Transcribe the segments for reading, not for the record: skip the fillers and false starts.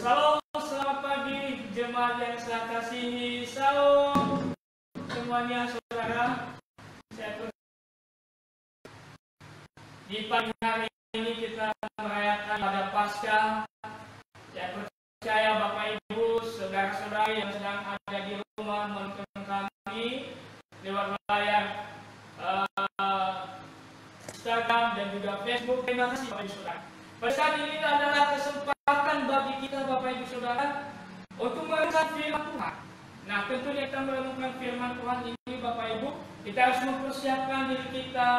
Salam, selamat pagi jemaat yang saya kasihi. Salam semuanya saudara. Di pagi hari ini kita merayakan pada Paskah. Saya percaya Bapak Ibu, saudara-saudari yang sedang ada di rumah menonton kami lewat layar Instagram dan juga Facebook. Terima kasih Bapak Ibu Saudara. Pada saat ini adalah kesempatan bagi kita Bapak Ibu Saudara untuk merenungkan firman Tuhan. Nah, tentunya kita merenungkan firman Tuhan ini Bapak Ibu, kita harus mempersiapkan diri kita.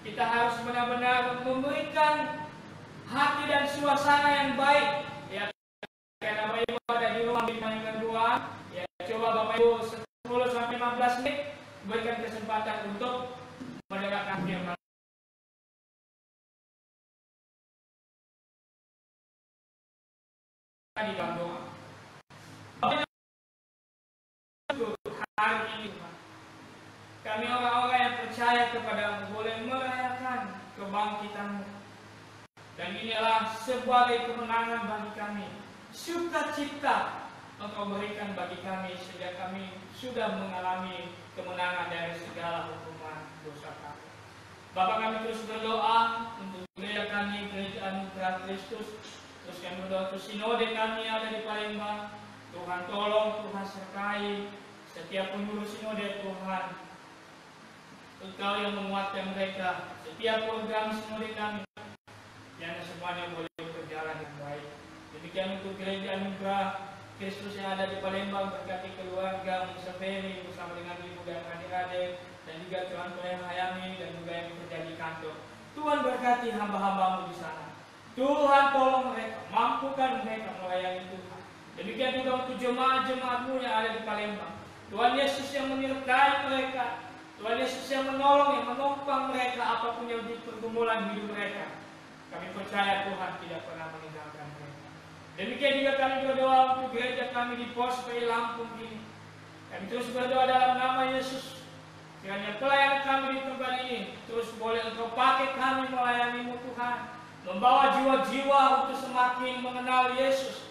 Kita harus benar-benar memberikan hati dan suasana yang baik. Ya, karena Bapak Ibu ada di rumah yang kedua, ya coba Bapak Ibu 10 sampai 15 menit berikan kesempatan untuk mendengarkan firman di dalam doa. Hari ini kami orang-orang yang percaya kepadamu boleh merayakan kebangkitanmu. Dan inilah sebagai kemenangan bagi kami. Sukacita Engkau berikan bagi kami sehingga kami sudah mengalami kemenangan dari segala hukuman dosa kami. Bapak, kami terus berdoa untuk gereja kami, Gereja Anugerah Kristus. Terus kami berdoa untuk sinode kami ada di Palembang. Tuhan tolong, Tuhan sertai setiap pengurus sinode Tuhan. Engkau yang menguatkan mereka, setiap program sinode kami, yang semuanya boleh berjalan dengan baik. Demikian untuk Gereja Anugerah Kristus yang ada di Palembang, berkati keluarga Musafiri bersama dengan ibu dan adik-adik, dan juga Tuhan Tuhan Hayami dan juga yang bekerja di kantor. Tuhan berkati hamba-hambamu di sana. Tuhan tolong mereka, mampukan mereka melayani Tuhan. Demikian juga untuk jemaat-jemaatmu yang ada di Palembang. Tuhan Yesus yang menyertai mereka. Tuhan Yesus yang menolong, yang menopang mereka apapun yang di pergumulan hidup mereka. Kami percaya Tuhan tidak pernah meninggalkan mereka. Demikian juga kami berdoa untuk gereja kami di Pospei Lampung ini. Kami terus berdoa dalam nama Yesus. Kiranya pelayanan kami di tempat ini terus boleh Engkau pakai kami melayani-Mu Tuhan. Membawa jiwa-jiwa untuk semakin mengenal Yesus.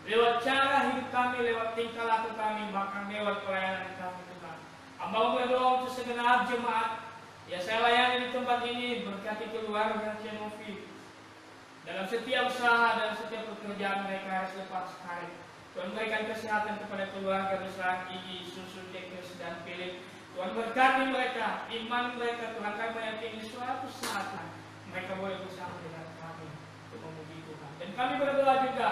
Lewat cara hidup kami, lewat tingkah laku kami, bahkan lewat pelayanan kami Tuhan. Hamba berdoa untuk segenap jemaat ya saya layani di tempat ini, berkati keluarga Genovi dalam setiap usaha dan setiap pekerjaan mereka hari selepas hari. Tuhan berikan kesehatan kepada keluarga besar Gigi, Susu, Dekes, dan Philip. Tuhan berkati mereka, iman mereka. Tuhan kami meyakini suatu saat mereka boleh bersama dengan kami untuk memuji Tuhan. Dan kami berdoa juga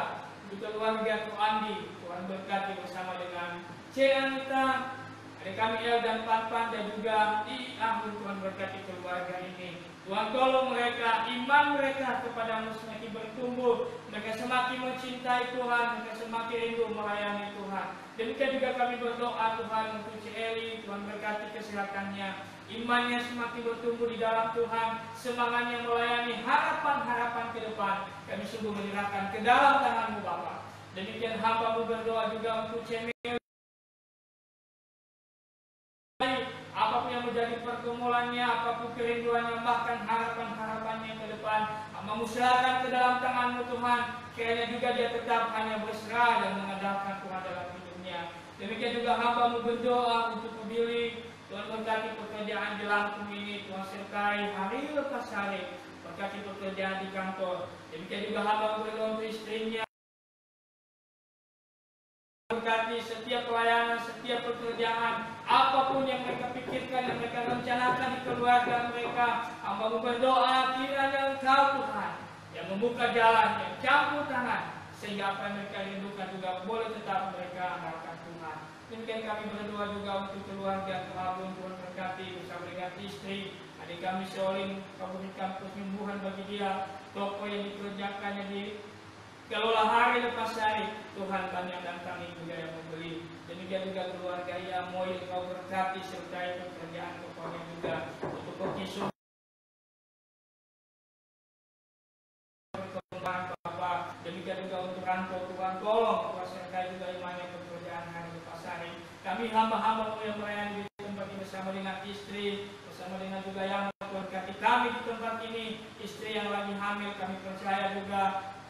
untuk keluarga Tuandi. Tuhan berkati bersama dengan Cianita, adik kami El dan Pan dan juga Ahun. Tuhan berkati keluarga ini. Tuhan tolong mereka, iman mereka kepadamu semakin bertumbuh. Mereka semakin mencintai Tuhan, mereka semakin rindu melayani Tuhan. Demikian juga kami berdoa Tuhan untuk Eli. Tuhan berkati kesehatannya, imannya semakin bertumbuh di dalam Tuhan, semangatnya melayani, harapan-harapan ke depan. Kami sungguh menyerahkan ke dalam tangan-Mu Bapa. Demikian hamba-Mu berdoa juga untuk Cemil. Apapun yang menjadi pergumulannya, apapun kerinduannya, bahkan harapan-harapannya ke depan, hamba-Mu serahkan ke dalam tangan-Mu Tuhan. Kiranya juga dia tetap hanya berserah dan mengandalkan Tuhan dalam hidupnya. Demikian juga hamba-Mu berdoa untuk Billy. Tuhan berkati pekerjaan di Lampung ini, Tuhan sertai hari lepas hari, berkati pekerjaan di kantor. Demikian juga hamba-Mu berdoa untuk istrinya. Berkati setiap pelayanan, setiap pekerjaan, apapun yang mereka pikirkan, yang mereka rencanakan di keluarga mereka. Hamba-Mu berdoa kiranya Engkau Tuhan yang membuka jalan, yang campur tangan, sehingga apa yang mereka rindukan juga boleh tetap mereka andalkan Tuhan. Demikian kami berdoa juga untuk keluarga Tuhan. Tuhan berkati bersama dengan istri, adik kami Seolin, Kau berikan kesembuhan bagi dia, toko yang dikerjakannya di kelola hari lepas hari. Tuhan kami datangi juga yang membeli. Demikian juga keluarga Yamoy, Kau berkati sertai pekerjaan tokonya juga untuk perkisun perkembangan Bapak. Demikian juga untuk rantau Tuhan tolong Tuhan sertai juga imannya pekerjaan hari lepas hari. Kami hamba-hamba-Mu yang melayani di tempat ini bersama dengan istri, bersama dengan juga yang berkati kami di tempat ini, istri yang lagi hamil. Kami percaya juga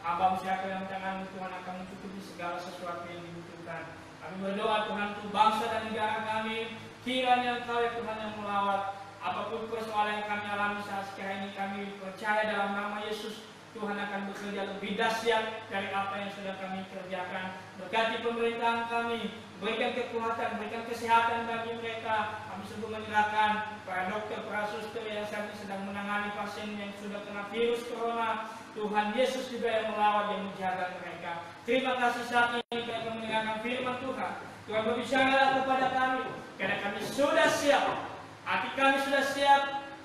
hamba-Mu serahkan dalam tangan Tuhan akan mencukupi segala sesuatu yang dibutuhkan. Kami berdoa Tuhan untuk bangsa dan negara kami, kiranya Engkau ya Tuhan yang melawat apapun persoalan yang kami alami saat sekarang ini. Kami percaya dalam nama Yesus Tuhan akan bekerja lebih dahsyat dari apa yang sudah kami kerjakan. Berkati pemerintahan kami, berikan kekuatan, berikan kesehatan bagi mereka. Kami sungguh menyerahkan para dokter, para suster yang saat ini sedang menangani pasien yang sudah kena virus corona. Tuhan Yesus juga yang melawat dan menjaga mereka. Terima kasih saat ini kami mendengarkan firman Tuhan. Tuhan berbicara kepada kami, karena kami sudah siap. Hati kami sudah siap,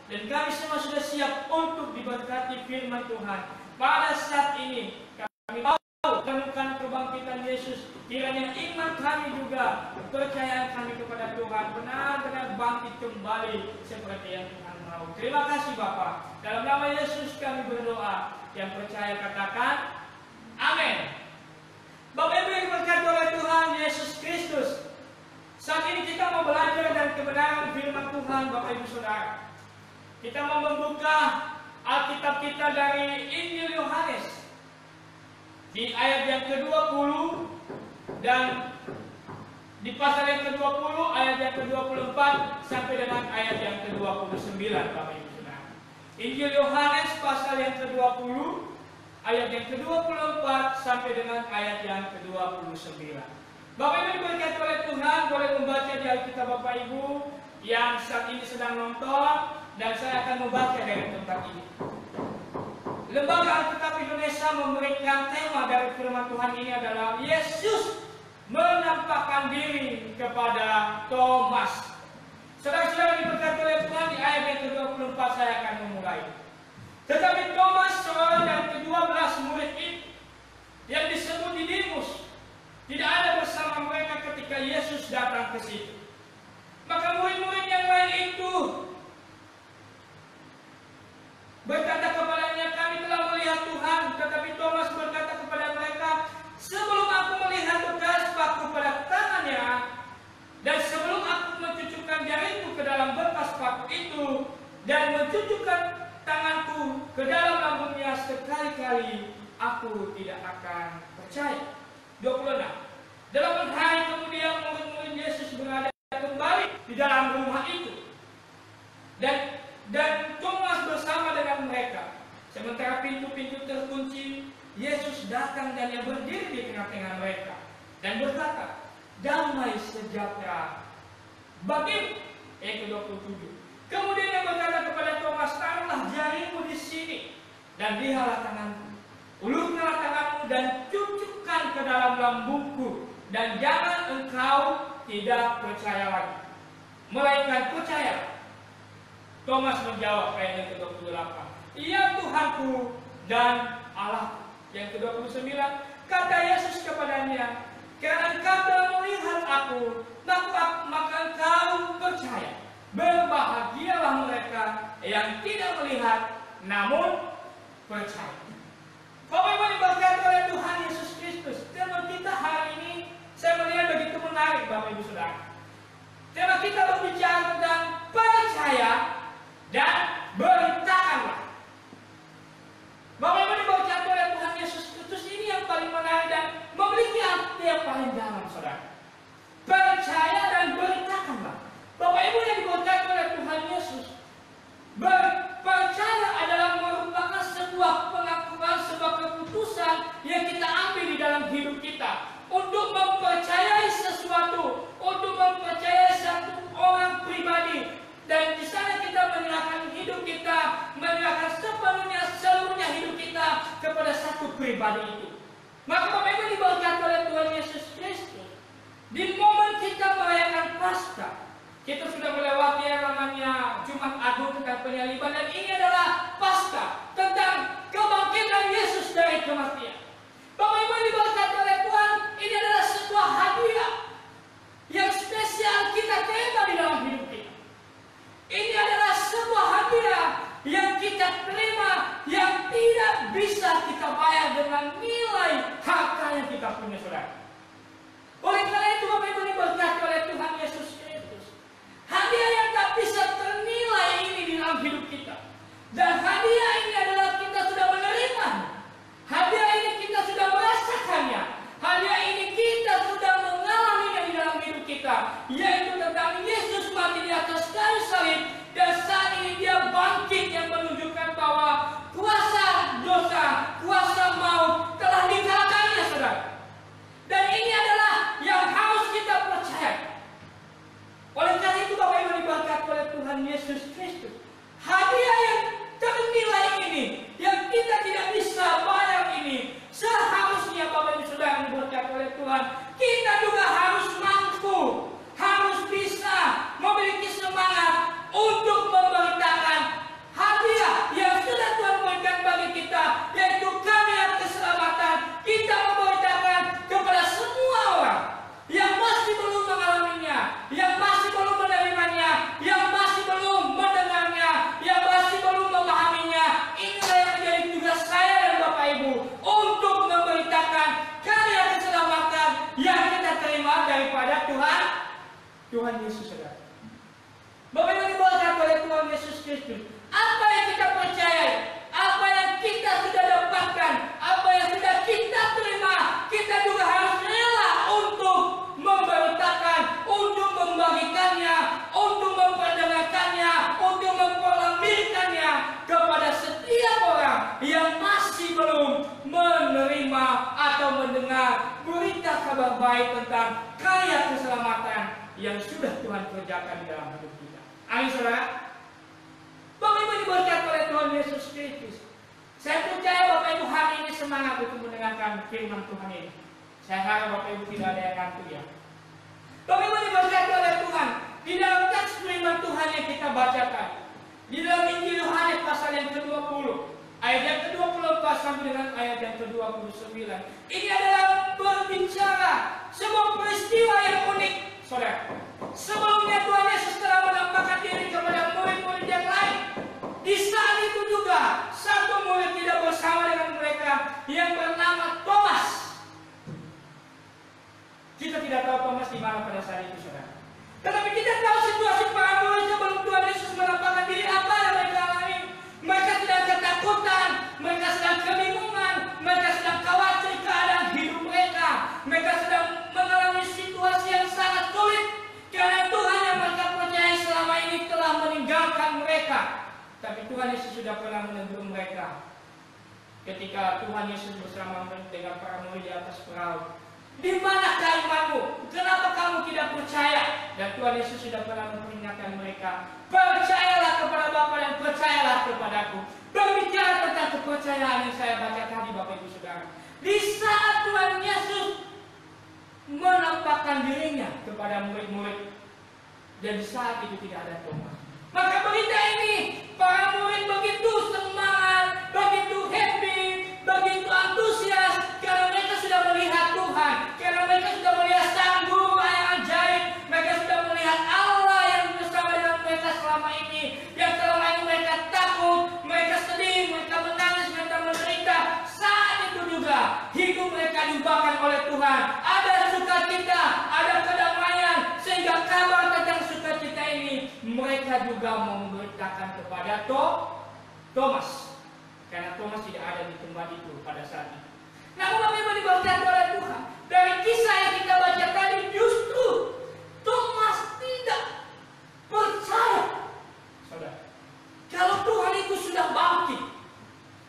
dan kami semua sudah siap untuk diberkati firman Tuhan. Pada saat ini kami mau menemukan kebangkitan Yesus. Kiranya iman kami juga, kepercayaan kami kepada Tuhan benar-benar bangkit kembali seperti yang Tuhan mau. Terima kasih Bapa. Dalam nama Yesus kami berdoa. Yang percaya katakan amin. Bapak Ibu yang diberkati oleh Tuhan Yesus Kristus, saat ini kita mau belajar dari kebenaran firman Tuhan. Bapak Ibu Saudara, kita mau membuka Alkitab kita dari Injil Yohanes di ayat yang ke-20 dan di pasal yang ke-20 ayat yang ke-24 sampai dengan ayat yang ke-29. Bapak Ibu Saudara, Injil Yohanes pasal yang ke-20 ayat yang ke-24 sampai dengan ayat yang ke-29. Bapak Ibu diberkati oleh Tuhan, boleh membaca di Alkitab Bapak Ibu yang saat ini sedang nonton, dan saya akan membaca dari tempat ini. Lembaga Alkitab Indonesia memberikan tema dari firman Tuhan ini adalah Yesus menampakkan diri kepada Thomas. Saudara-saudara diberkati oleh Tuhan, di ayat yang ke-24 saya akan memulai. Tetapi Thomas, seorang dari ke-12 murid itu yang disebut Didimus, tidak ada bersama mereka ketika Yesus datang ke situ. Maka murid-murid yang lain itu berkata kepadanya, kami telah melihat Tuhan. Tetapi Thomas berkata kepada mereka, sebelum aku melihat bekas paku pada tangannya, dan sebelum aku mencucukkan jariku ke dalam bekas paku itu, dan mencucukkan tanganku ke dalam lambungnya, sekali-kali aku tidak akan percaya. 26. 8 hari kemudian murid-murid Yesus berada kembali di dalam rumah itu, dan Thomas bersama dengan mereka. Sementara pintu-pintu terkunci, Yesus datang dan yang berdiri di tengah-tengah mereka dan berkata, damai sejahtera bagimu. Ayat ke-27. Kemudian dia berkata kepada Thomas, taruhlah jarimu di sini dan lihatlah tanganku, ulurkanlah tanganmu dan cucukkan ke dalam lambungku, dan jangan engkau tidak percaya lagi, melainkan percaya. Thomas menjawab, ayat yang ke-28, iya Tuhanku dan Allahku. Yang ke-29, kata Yesus kepadanya, karena engkau telah melihat aku, maka engkau percaya. Berbahagialah mereka yang tidak melihat namun percaya. Bapak Ibu diberkati oleh Tuhan Yesus Kristus. Tema kita hari ini saya melihat begitu menarik, Bapak Ibu Saudara. Tema kita berbicara tentang percaya dan beritakanlah. Bapak Ibu diberkati oleh Tuhan Yesus Kristus, ini yang paling menarik dan memiliki arti yang paling dalam, saudara. Percaya dan beritakanlah. Bapak Ibu yang diberkati oleh Tuhan Yesus, percaya adalah merupakan sebuah pengakuan, sebuah keputusan yang kita ambil di dalam hidup kita untuk mempercayai sesuatu, untuk mempercayai satu orang pribadi, dan di sana kita menyerahkan hidup kita, menyerahkan seluruhnya hidup kita kepada satu pribadi itu. Maka Bapak Ibu diberkati oleh Tuhan Yesus Kristus, di momen kita merayakan Paskah, kita sudah melewati yang namanya Jumat Agung tentang penyaliban, dan ini adalah Paskah tentang kebangkitan Yesus dari kematian. Bapak Ibu diberkati oleh Tuhan, ini adalah sebuah hadiah yang spesial kita terima di dalam hidup kita. Ini adalah sebuah hadiah yang kita terima, yang tidak bisa kita bayar dengan nilai harta yang kita punya, saudara. Oleh karena itu Bapak Ibu diberkati oleh Tuhan Yesus Kristus, hadiah yang tak bisa ternilai ini di dalam hidup kita. Dan hadiah ini adalah kita sudah menerima. Hadiah ini kita sudah merasakan Tuhan, kita juga harus mampu, harus bisa memiliki semangat untuk memberitakan hadiah yang sudah Tuhan berikan bagi kita, yaitu karya keselamatan. Kita memberitakan kepada semua orang yang masih belum mengalaminya, yang masih belum menerimanya, yang masih belum mendengarnya, yang masih belum memahaminya. Inilah yang menjadi tugas saya dan Bapak Ibu untuk memberitakan karya keselamatan yang kita terima daripada Tuhan Yesus, saudara. Bapak Ibu diberkati oleh Tuhan Yesus Kristus. Apa yang kita percayai, apa yang kita sudah dapatkan, apa yang sudah kita terima, kita juga harus rela untuk memberitakan, untuk membagikannya, untuk memperdengarkannya, untuk memproklamasikannya kepada setiap orang yang masih belum menerima atau mendengar berita kabar baik tentang karya keselamatan yang sudah Tuhan kerjakan di dalam hidup kita. Amin, saudara. Bapak Ibu diberkati oleh Tuhan Yesus Kristus. Saya percaya Bapak Ibu hari ini semangat untuk mendengarkan firman Tuhan ini. Saya harap Bapak Ibu tidak ada yang ngantuk ya. Bapak Ibu diberkati oleh Tuhan. Di dalam teks firman Tuhan yang kita bacakan, di dalam Injil Yohanes pasal yang ke-20, ayat yang ke-24 sampai dengan ayat yang ke-29. Ini adalah berbicara sebuah peristiwa yang unik, saudara. Sebelumnya Tuhan Yesus telah menampakkan diri kepada murid-murid yang lain. Di saat itu juga satu murid tidak bersama dengan mereka yang bernama Thomas. Kita tidak tahu Thomas di mana pada saat itu, saudara. Tetapi kita tahu situasi para murid sebelum Tuhan Yesus menampakkan diri apa yang mereka alami. Mereka sedang ketakutan, mereka sedang kebingungan, mereka sedang khawatir keadaan hidup mereka. Mereka sedang mengalami situasi yang sangat sulit karena Tuhan yang mereka percaya selama ini telah meninggalkan mereka. Tapi Tuhan Yesus sudah pernah menegur mereka ketika Tuhan Yesus bersama dengan para murid di atas perahu. Di manakah imanmu? Kenapa kamu tidak percaya? Dan Tuhan Yesus sudah pernah memperingatkan mereka, percayalah kepada Bapa dan percayalah kepadaku. Berbicara tentang kepercayaan yang saya baca tadi, Bapak Ibu Saudara. Di saat Tuhan Yesus menampakkan dirinya kepada murid-murid, dan di saat itu tidak ada Thomas. Maka berita ini, para murid begitu semangat, begitu happy, begitu antusias, karena mereka sudah melihat Tuhan, karena mereka sudah melihat Sang Guru yang ajaib, mereka sudah melihat Allah yang bersama dengan mereka selama ini, yang selama ini mereka takut, mereka sedih, mereka menangis, mereka menderita. Saat itu juga hidup mereka diubahkan oleh Tuhan. Ada sukacita, ada kedamaian, sehingga kabar tentang sukacita ini mereka juga memberitakan kepada Thomas, karena Thomas tidak ada di tempat itu pada saat itu. Namun Bapak Ibu diberkati oleh Tuhan, dari kisah yang kita baca tadi, justru Thomas tidak percaya, saudara, kalau Tuhan itu sudah bangkit.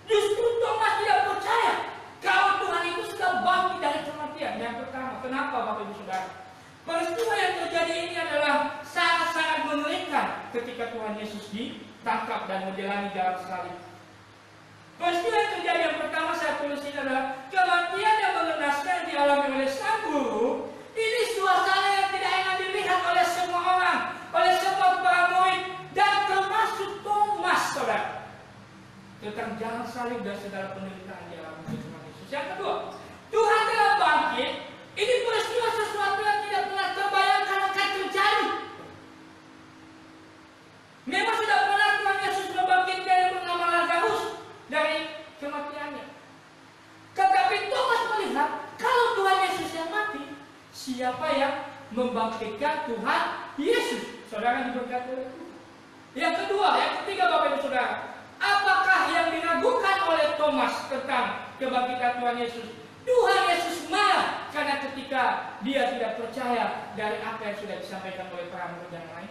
Justru Thomas tidak percaya kalau Tuhan itu sudah bangkit dari kematian. Yang pertama, kenapa Bapak Ibu Saudara? Peristiwa yang terjadi ini adalah sangat-sangat mengerikan ketika Tuhan Yesus ditangkap dan menjalani jalan salib. Peristiwa yang terjadi yang pertama saya tulis ini adalah kematian yang mengenaskan yang dialami oleh Sang Guru. Ini suasana yang tidak enak dilihat oleh semua orang, oleh semua para murid, dan termasuk Thomas, saudara. Tentang jalan salib dan segala penderitaan di dalam hidup Tuhan Yesus. Yang kedua, Tuhan telah bangkit. Ini peristiwa sesuatu yang tidak pernah terbayangkan akan terjadi. Memang sudah pernah Tuhan Yesus membangkitkan yang bernama Lazarus dari kematiannya. Tetapi Thomas melihat kalau Tuhan Yesus yang mati, siapa yang membangkitkan Tuhan Yesus? Saudara diberkati oleh Tuhan. Yang kedua, yang ketiga Bapak Ibu Saudara, apakah yang diragukan oleh Thomas tentang kebangkitan Tuhan Yesus? Tuhan Yesus marah karena ketika dia tidak percaya dari apa yang sudah disampaikan oleh para murid yang lain.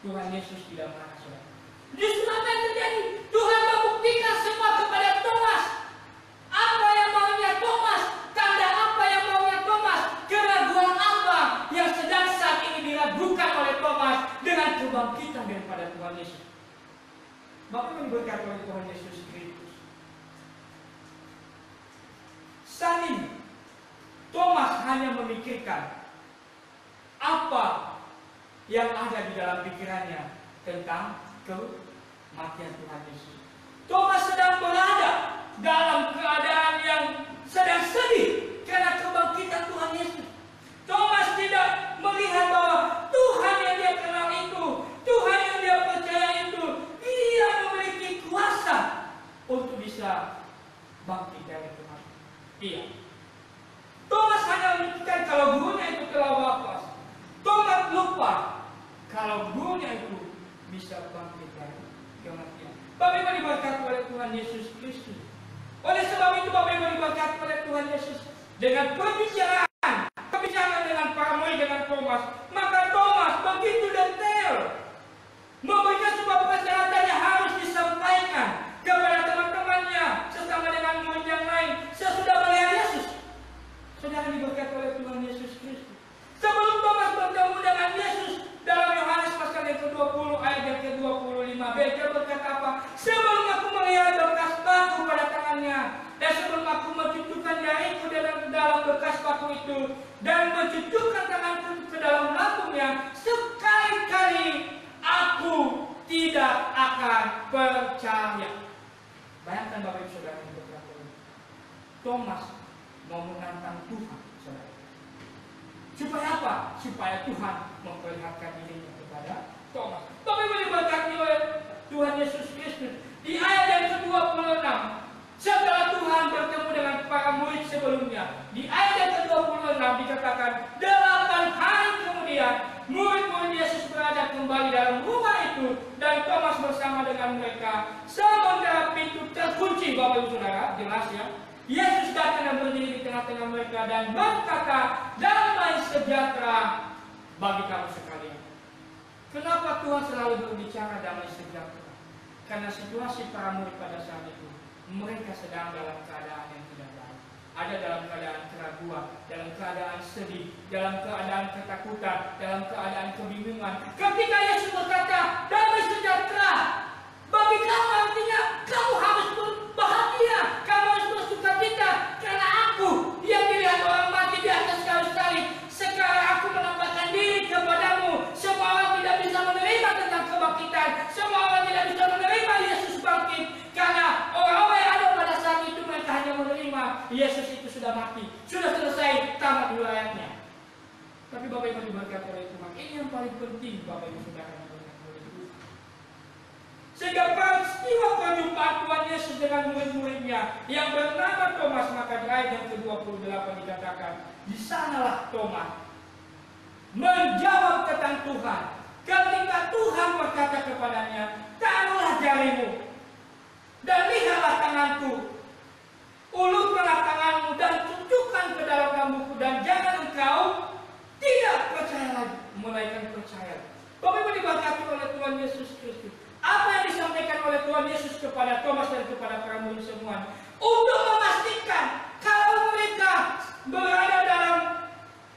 Tuhan Yesus tidak marah, saudara. Justru apa yang terjadi? Tuhan membuktikan semua kepada Thomas. Apa yang maunya Thomas? Tanda apa yang maunya Thomas? Keraguan apa yang sedang saat ini diragukan oleh Thomas dengan kebangkitan daripada Tuhan Yesus? Bapak yang berkata oleh Tuhan Yesus Kristus, saat ini Thomas hanya memikirkan apa yang ada di dalam pikirannya tentang kematian Tuhan Yesus. Thomas sedang berada dalam keadaan yang sedang sedih karena kebangkitan Tuhan Yesus. Thomas tidak melihat bahwa Tuhan yang dia kenal itu, Tuhan yang dia percaya itu, dia memiliki kuasa untuk bisa bangkit dari kematian. Iya. Thomas hanya memikirkan kalau gurunya itu telah wafat. Thomas lupa kalau gurunya itu bisa bangkit dari kematian. Bapak Ibu diberkati oleh Tuhan Yesus Kristus. Oleh sebab itu Bapak Ibu diberkati oleh Tuhan Yesus dengan pembicaraan dengan para murid dengan Thomas. Maka Thomas begitu detail memberikan sebuah persyaratan yang harus disampaikan kepada teman-temannya sesama dengan murid yang lain sesudah melihat Yesus. Saudara diberkati oleh Tuhan Yesus Kristus. Sebelum Thomas bertemu dengan Yesus dalam Yohanes pasal yang ke-20 ayat yang ke-25b, dia berkata apa? Sebelum aku melihat bekas paku pada tangannya, dan sebelum aku mencucukkan jariku dalam bekas paku itu, dan mencucukkan tanganku ke dalam lambungnya, sekali-kali aku tidak akan percaya. Bayangkan Bapak Ibu Saudara yang berkata, Thomas mau menantang Tuhan, saudara. Supaya apa? Supaya Tuhan memperlihatkan dirinya kepada Thomas. Bapak Ibu diberkati oleh Tuhan Yesus Kristus. Di ayat yang ke-26, setelah Tuhan bertemu dengan para murid sebelumnya, di ayat yang ke-26 dikatakan, 8 hari kemudian, murid-murid Yesus berada kembali dalam rumah itu, dan Thomas bersama dengan mereka. Sementara pintu terkunci, Bapak Ibu Saudara, jelas ya. Yesus datang dan berdiri di tengah-tengah mereka dan berkata, damai sejahtera bagi kamu sekalian. Kenapa Tuhan selalu berbicara damai sejahtera? Karena situasi para murid pada saat itu, mereka sedang dalam keadaan yang tidak baik. Ada dalam keadaan keraguan, dalam keadaan sedih, dalam keadaan ketakutan, dalam keadaan kebingungan. Ketika Yesus berkata, damai sejahtera bagi kamu, artinya kamu harus berbahagia, kamu harus bersukacita, karena aku yang dilihat orang mati di atas kayu salib, sekarang aku menampakkan diri kepadamu. Semua orang tidak bisa menerima tentang kebangkitan, semua orang tidak bisa menerima Yesus bangkit, karena orang-orang yang ada pada saat itu mereka hanya menerima Yesus itu sudah mati, sudah selesai, tamat wilayahnya. Tapi Bapak Ibu diberkati oleh Tuhan, ini yang paling penting Bapak Ibu Saudara. Sehingga peristiwa perjumpaan Tuhan Yesus dengan murid-muridnya yang bernama Thomas, maka di ayat yang ke-28 dikatakan, di sanalah Thomas menjawab tentang Tuhan. Ketika Tuhan berkata kepadanya, taruhlah jarimu dan lihatlah tanganku, ulurkanlah tanganmu dan cucukkan ke dalam lambungku, dan jangan engkau tidak percaya lagi, melainkan percaya. Bapak Ibu diberkati oleh Tuhan Yesus Kristus. Apa yang disampaikan oleh Tuhan Yesus kepada Thomas dan kepada para murid semua untuk memastikan kalau mereka berada dalam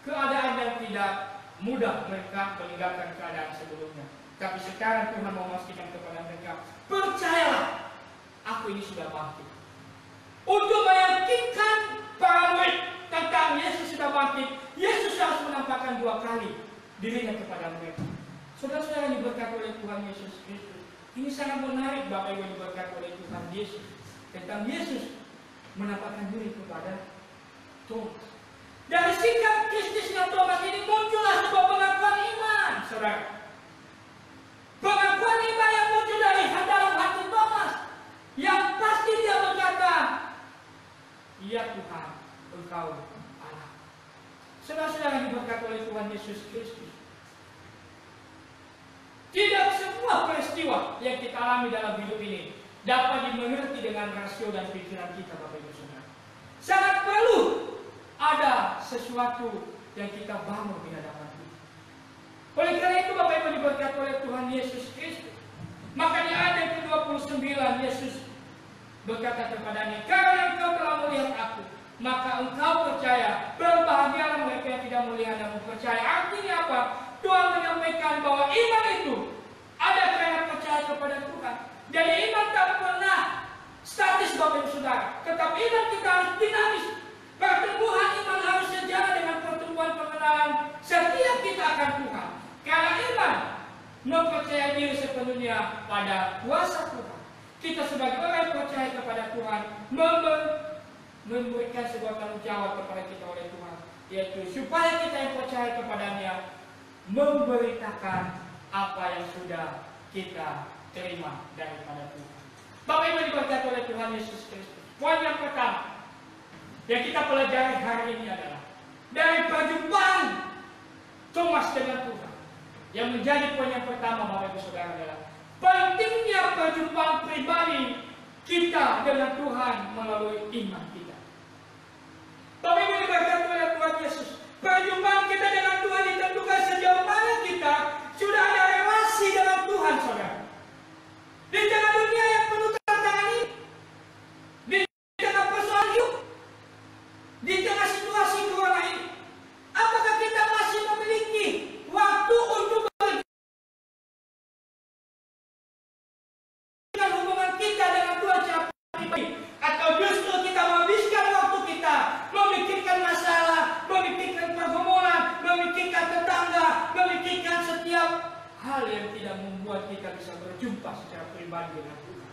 keadaan yang tidak mudah mereka meninggalkan keadaan sebelumnya. Tapi sekarang Tuhan mau memastikan kepada mereka, percayalah, aku ini sudah bangkit. Untuk meyakinkan para murid tentang Yesus sudah bangkit, Yesus harus menampakkan 2 kali dirinya kepada mereka. Saudara-saudara yang diberkati oleh Tuhan Yesus Kristus, ini sangat menarik Bapak Ibu diberkati oleh Tuhan Yesus. Tentang Yesus menampakkan diri kepada Thomas. Dari sikap Kristusnya Thomas ini muncullah sebuah pengakuan iman, saudara. Pengakuan iman yang muncul dari dalam hati Thomas, yang pasti dia berkata, ya Tuhan, Engkau Allah. Saudara-saudara diberkati oleh Tuhan Yesus Kristus. Tidak semua peristiwa yang kita alami dalam hidup ini dapat dimengerti dengan rasio dan pikiran kita, Bapak Ibu Saudara. Sangat perlu ada sesuatu yang kita bangun di hadapan kita. Oleh karena itu Bapak Ibu diberkati oleh Tuhan Yesus Kristus. Maka di ayat yang ke-29 Yesus berkata kepadanya, karena engkau telah melihat aku, maka engkau percaya. Berbahagialah mereka yang tidak melihat dan percaya. Artinya apa? Tuhan menyampaikan bahwa iman itu ada karena percaya kepada Tuhan. Jadi iman tak pernah statis Bapak Ibu Saudara, tetapi iman kita harus dinamis. Pertumbuhan iman harus sejalan dengan mempercayai diri sepenuhnya pada kuasa Tuhan. Kita sebagai orang yang percaya kepada Tuhan memberikan sebuah tanggung jawab kepada kita oleh Tuhan, yaitu supaya kita yang percaya kepadanya memberitakan apa yang sudah kita terima daripada Tuhan. Bapak Ibu diberkati oleh Tuhan Yesus Kristus. Poin yang pertama yang kita pelajari hari ini adalah dari perjumpaan Thomas dengan Tuhan. Yang menjadi poin yang pertama, Bapak Ibu Saudara, adalah pentingnya perjumpaan pribadi kita dengan Tuhan melalui iman kita. Bapak Ibu diberkati oleh Tuhan Yesus. Perjumpaan kita dengan Tuhan ditentukan sejauh mana kita sudah ada relasi dengan Tuhan, saudara. Di tengah dunia yang penuh tantangan ini, di tengah persoalan hidup, di tengah situasi corona ini, apakah kita masih memiliki waktu untuk memperbaiki hubungan kita dengan Tuhan secara pribadi, atau justru kita menghabiskan waktu kita memikirkan masalah, memikirkan pergumulan, memikirkan tetangga, memikirkan setiap hal yang tidak membuat kita bisa berjumpa secara pribadi dengan Tuhan.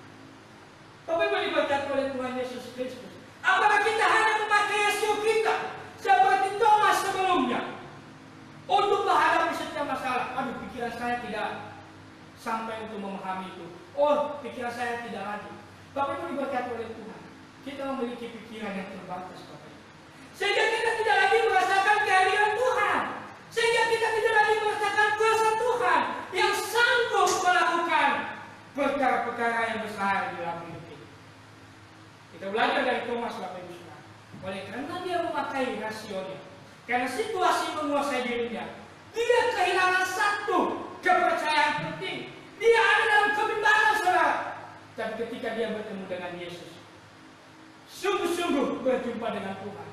Bapak Ibu diberkati oleh Tuhan Yesus Kristus. Apakah kita hanya memakai rasio kita seperti Thomas sebelumnya untuk menghadapi setiap masalah? Aduh, pikiran saya tidak sampai untuk memahami itu. Oh, pikiran saya tidak lagi. Bapak Ibu diberkati oleh Tuhan. Kita memiliki pikiran yang terbatas, Bapak Ibu. Sehingga kita tidak lagi merasakan kehadiran Tuhan. Sehingga kita tidak lagi merasakan kuasa Tuhan yang sanggup melakukan perkara-perkara yang besar di dalam hidup kita. Kita belajar dari Thomas, Bapak Ibu Saudara. Oleh karena dia memakai rasionya, karena situasi menguasai dirinya, dia kehilangan satu kepercayaan penting. Dia ada dalam kebimbangan, saudara. Tapi ketika dia bertemu dengan Yesus, sungguh-sungguh berjumpa dengan Tuhan,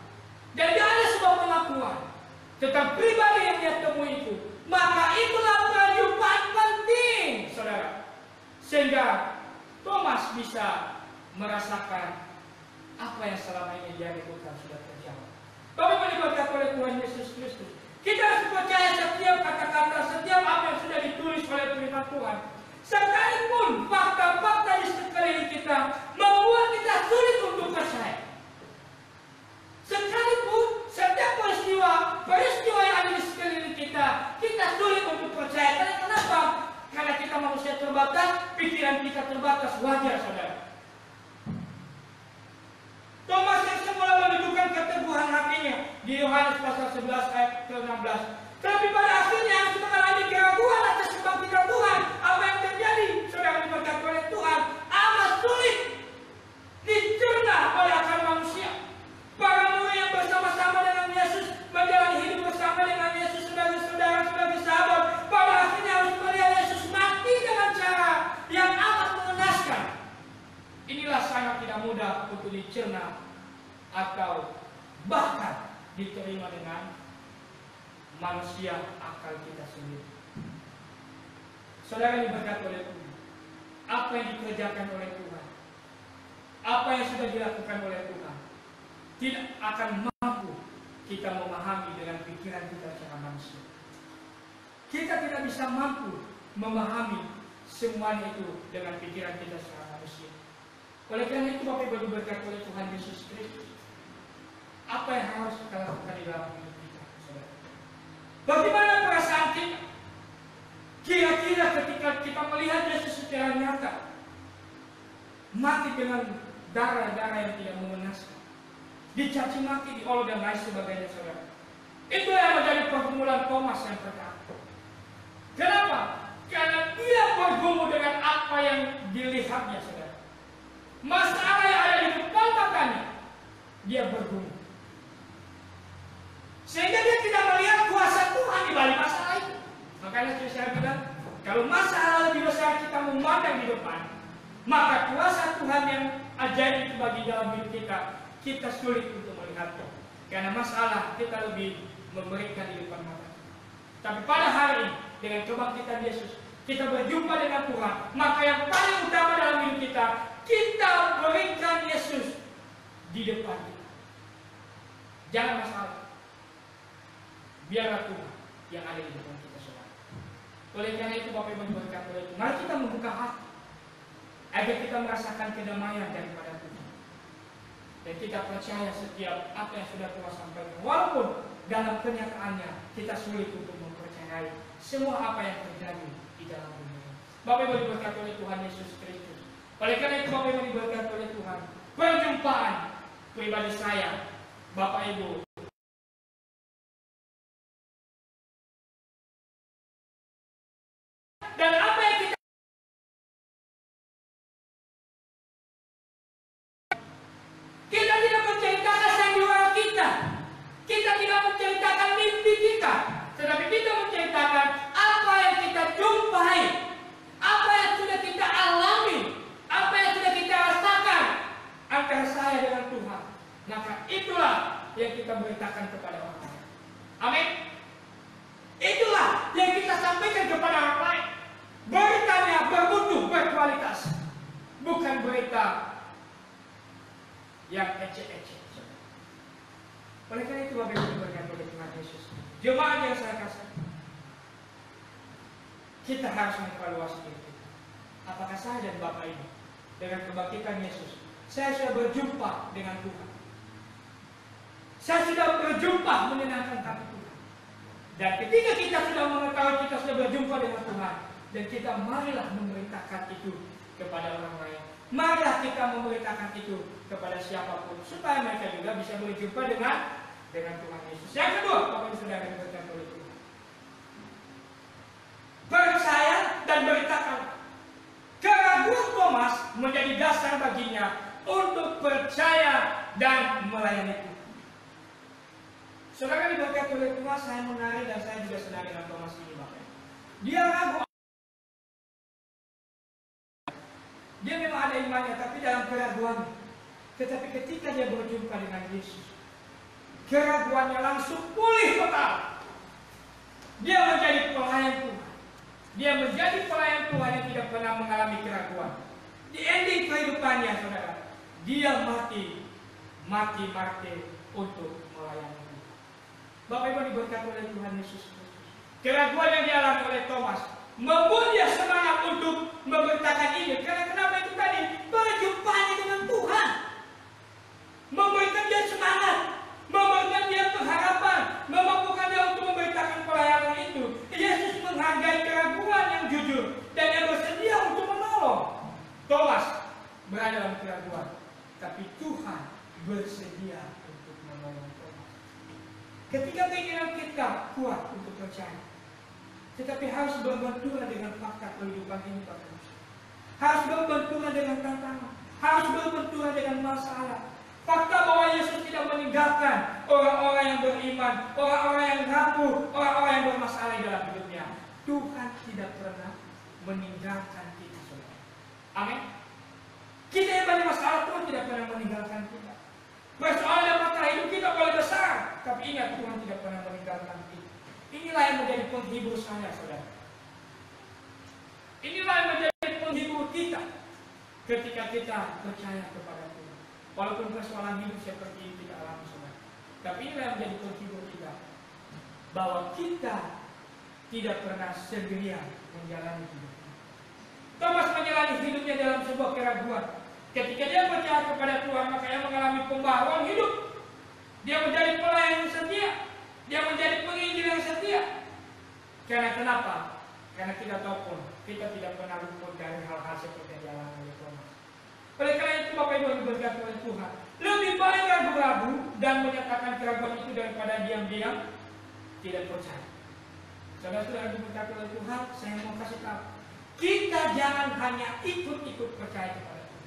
dan dia ada sebuah pengakuan tentang pribadi yang dia temui itu, maka itulah perjumpaan penting, saudara. Sehingga Thomas bisa merasakan apa yang selama ini dia lakukan sudah terjawab. Bapak Ibu diberkati oleh Tuhan Yesus Kristus. Kita harus percaya setiap kata-kata, setiap apa yang sudah ditulis oleh firman Tuhan. Sekalipun fakta-fakta di sekeliling kita membuat kita sulit untuk percaya. Sekalipun setiap peristiwa yang ada di sekeliling kita, kita sulit untuk percaya. Karena kenapa? Karena kita manusia terbatas, pikiran kita terbatas, wajar, saudara. Thomas yang semula menunjukkan keteguhan hatinya di Yohanes pasal 11 ayat ke-16. Tapi pada akhirnya harus mengalami keraguan atas kebangkitan Tuhan. Apa yang terjadi, saudara diberkati oleh Tuhan, amat sulit dicerna oleh akal manusia. Para murid yang bersama-sama dengan Yesus, menjalani hidup bersama dengan Yesus sebagai saudara, sebagai sahabat, pada akhirnya harus melihat Yesus mati dengan cara yang amat mengenaskan. Inilah sangat tidak mudah untuk dicerna atau bahkan diterima dengan manusia akal kita sendiri. Saudara diberkati oleh Tuhan, apa yang dikerjakan oleh Tuhan, apa yang sudah dilakukan oleh Tuhan, tidak akan mampu kita memahami dengan pikiran kita secara manusia. Kita tidak bisa mampu memahami semuanya itu dengan pikiran kita secara manusia. Oleh karena itu, Bapak Ibu diberkati oleh Tuhan Yesus Kristus, apa yang harus kita lakukan di dalam hidup kita, saudara? Bagaimana perasaan kita? Kira-kira ketika kita melihat Yesus secara nyata mati dengan darah-darah yang tidak mengenaskan, dicaci maki, diolok dan lain sebagainya, saudara. Itu yang menjadi pergumulan Thomas yang pertama. Kenapa? Karena dia bergumul dengan apa yang dilihatnya, saudara. Masalah yang ada di depan matanya, dia bergumul. Sehingga dia tidak melihat kuasa Tuhan di balik masalah itu. Makanya saya bilang, kalau masalah lebih besar kita memandang di depan, maka kuasa Tuhan yang ajaib itu bagi dalam hidup kita sulit untuk melihatnya. Karena masalah kita lebih memberikan di depan mata. Tapi pada hari ini, dengan kebangkitan Yesus, kita berjumpa dengan Tuhan. Maka yang paling utama dalam hidup kita berikan Yesus di depan kita. Jangan masalah, biarlah Tuhan yang ada di depan kita, saudara. Oleh karena itu Bapak Ibu berkata oleh itu, mari kita membuka hati agar kita merasakan kedamaian daripada Tuhan. Dan kita percaya setiap apa yang sudah Tuhan sampaikan, walaupun dalam kenyataannya kita sulit untuk mempercayai semua apa yang terjadi di dalam dunia. Bapak Ibu diberkati oleh Tuhan Yesus Kristus. Oleh karena itu Bapak Ibu diberkati oleh Tuhan, perjumpaan pribadi saya, Bapak Ibu, dan apa yang kita tidak menceritakan sandiwara kita, kita tidak menceritakan mimpi kita, tetapi kita menceritakan apa yang kita jumpai, apa yang sudah kita alami, apa yang sudah kita rasakan antara saya dengan Tuhan. Maka itulah yang kita beritakan kepada orang lain. Amin. Itulah yang kita sampaikan kepada orang lain. Beritanya bermutu, berkualitas, bukan berita yang ecek-ecek. Oleh karena itu Bapak Ibu berkata oleh Tuhan Yesus, jemaat yang saya kasih, kita harus mengevaluasi diri kita. Apakah saya dan Bapak Ibu dengan kebangkitan Yesus, saya sudah berjumpa dengan Tuhan, saya sudah berjumpa menyenangkan hati Tuhan. Dan ketika kita sudah mengetahui kita sudah berjumpa dengan Tuhan, dan kita marilah memberitakan itu kepada orang lain. Marilah kita memberitakan itu kepada siapapun, supaya mereka juga bisa berjumpa dengan Tuhan Yesus. Yang kedua, Bapak Ibu Saudara yang berkata oleh Tuhan, percaya dan beritakan. Keraguan Thomas menjadi dasar baginya untuk percaya dan melayani Tuhan. Saudara diberkati oleh Tuhan, saya menari dan saya juga sedang dengan Thomas ini, Bapak. Dia ragu. Dia memang ada imannya, tapi dalam keraguan. Tetapi ketika dia berjumpa dengan Yesus, keraguannya langsung pulih total. Dia menjadi pelayan Tuhan. Dia menjadi pelayan Tuhan yang tidak pernah mengalami keraguan. Di ending kehidupannya, saudara, dia mati untuk melayani Tuhan. Bapak Ibu diberkati oleh Tuhan Yesus Kristus. Keraguan yang dialami oleh Thomas membuat dia semangat untuk memberitakan ini. Karena kenapa itu tadi? Perjumpaannya dengan Tuhan memberikan dia semangat, memberikan dia pengharapan, memampukan dia untuk memberitakan pelayanan itu. Yesus menghargai keraguan yang jujur dan yang bersedia untuk menolong. Thomas berada dalam keraguan, tapi Tuhan bersedia untuk menolong Thomas. Ketika keinginan kita kuat untuk percaya, tetapi harus berbenturan dengan fakta kehidupan ini, Bapak Ibu. Harus berbenturan dengan tantangan, harus berbenturan dengan masalah. Fakta bahwa Yesus tidak meninggalkan orang-orang yang beriman, orang-orang yang rapuh, orang-orang yang bermasalah dalam hidupnya. Tuhan tidak pernah meninggalkan kita, saudara. Amin. Kita yang banyak masalah, Tuhan tidak pernah meninggalkan kita. Persoalan dalam masalah hidup kita boleh besar, tapi ingat Tuhan tidak pernah meninggalkan kita. Inilah yang menjadi penghibur saya, saudara. Inilah yang menjadi penghibur kita ketika kita percaya kepada Tuhan. Walaupun persoalan hidup seperti ini kita alami, saudara. Tapi inilah yang menjadi penghibur kita, bahwa kita tidak pernah sendirian menjalani hidup. Thomas menjalani hidupnya dalam sebuah keraguan. Ketika dia percaya kepada Tuhan, maka dia mengalami pembaharuan hidup. Dia menjadi pelayan yang setia. Dia menjadi penginjil yang setia. Karena kenapa? Karena kita tahu pun kita tidak pernah luput dari hal-hal seperti yang dialami oleh Thomas. Oleh karena itu Bapak Ibu yang diberkati oleh Tuhan, lebih baik ragu-ragu dan menyatakan keraguan itu daripada diam-diam tidak percaya. Saudara-saudara yang diberkati oleh Tuhan, saya mau kasih tahu, kita jangan hanya ikut-ikut percaya kepada Tuhan.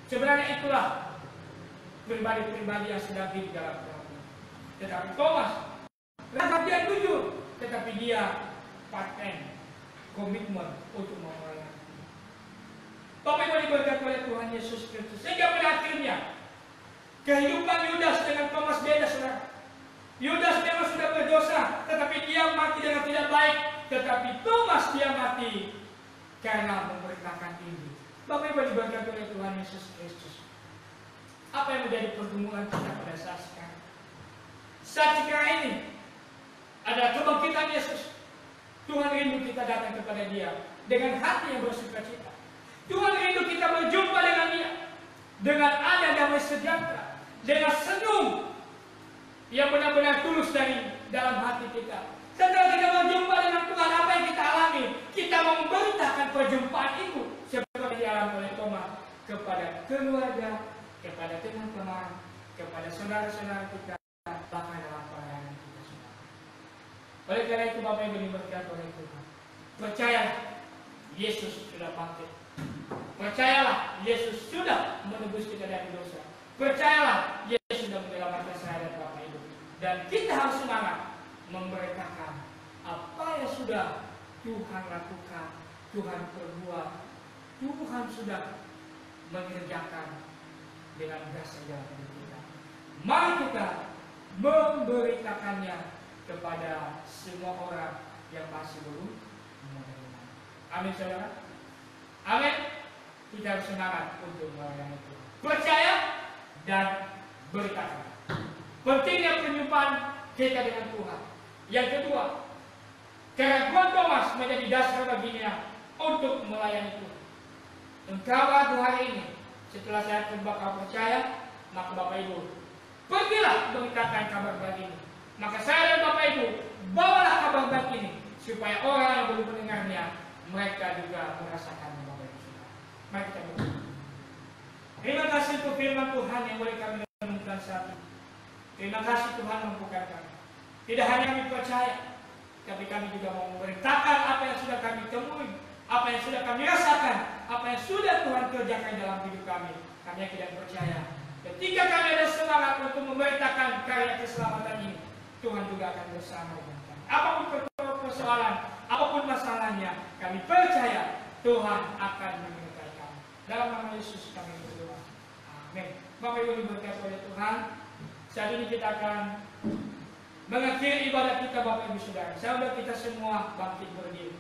Sebenarnya itulah pribadi-pribadi yang sedang hidup dalam keraguan. Tetapi Thomas, dia jujur, tetapi dia paten komitmen untuk melayani. Bapak Ibu diberkati oleh Tuhan Yesus Kristus. Sehingga pada akhirnya kehidupan Yudas dengan Thomas beda, saudara. Yudas memang sudah berdosa, tetapi dia mati dengan tidak baik. Tetapi Thomas dia mati karena memberitakan Injil. Bapak Ibu diberkati oleh Tuhan Yesus Kristus. Apa yang menjadi pergumulan kita pada saat sekarang? Saat sekarang ini ada kebangkitan Yesus. Tuhan rindu kita datang kepada Dia dengan hati yang bersukacita. Tuhan rindu kita berjumpa dengan Dia dengan ada damai sejahtera, dengan senyum yang benar-benar tulus dari dalam hati kita. Setelah kita berjumpa dengan Tuhan, apa yang kita alami? Kita memberitakan perjumpaan itu seperti dialami oleh Thomas kepada keluarga, kepada teman-teman, kepada saudara-saudara kita, bahkan dalam pelayanan kita semua. Oleh karena itu, Bapak Ibu diberkati oleh Tuhan, percayalah Yesus sudah bangkit. Percayalah Yesus sudah menebus kita dari dosa. Percayalah Yesus sudah menyelamatkan saya dan Bapak Ibu. Dan kita harus semangat memberitakan apa yang sudah Tuhan lakukan, Tuhan perbuat, Tuhan sudah mengerjakan dengan dasar dalam hidup kita. Mari kita memberitakannya kepada semua orang yang masih belum menerima. Amin, saudara. Amin. Kita harus semangat untuk melayani Tuhan. Percaya dan beritakan. Pentingnya perjumpaan kita dengan Tuhan. Yang kedua, keraguan Thomas menjadi dasar baginya untuk melayani Tuhan. Engkau ragu hari ini, setelah saya bakal percaya, maka Bapak Ibu, pergilah beritakan kabar baik ini. Maka saya dan Bapak Ibu, bawalah kabar baik ini, supaya orang yang belum mendengarnya, mereka juga merasakannya, Bapak Ibu. Mari kita berdoa. Terima kasih untuk firman Tuhan yang boleh kami renungkan saat ini. Terima kasih Tuhan membuka kami. Tidak hanya kami percaya, tapi kami juga mau memberitakan apa yang sudah kami temui, apa yang sudah kami rasakan, apa yang sudah Tuhan kerjakan dalam hidup kami. Kami yang tidak percaya, ketika kami ada semangat untuk memberitakan karya keselamatan ini, Tuhan juga akan bersama dengan kami. Apapun persoalan, apapun masalahnya, kami percaya Tuhan akan menyertai kami. Dalam nama Yesus kami berdoa. Amin. Bapak Ibu diberkati oleh Tuhan. Saat ini kita akan mengakhiri ibadah kita, Bapak Ibu Saudara. Saya undang kita semua bangkit berdiri.